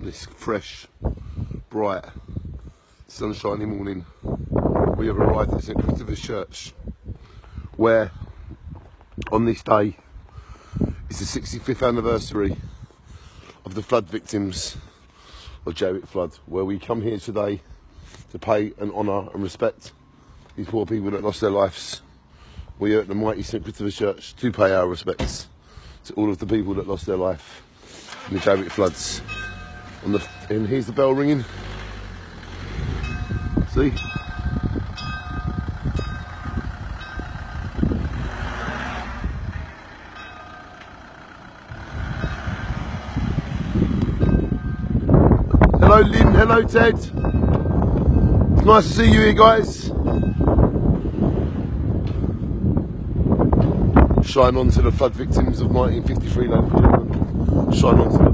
this fresh, bright, sunshiny morning, we have arrived at St Christopher's Church, where on this day is the 65th anniversary of the flood victims of Jaywick flood, where we come here today to pay and honour and respect these poor people that lost their lives. We are at the mighty St Christopher's Church to pay our respects to all of the people that lost their life in the Jaywick floods. And here's the bell ringing. See? Hello Lynn, hello Ted. It's nice to see you here, guys. Shine on to the flood victims of 1953, ladies and gentlemen. Shine on to them.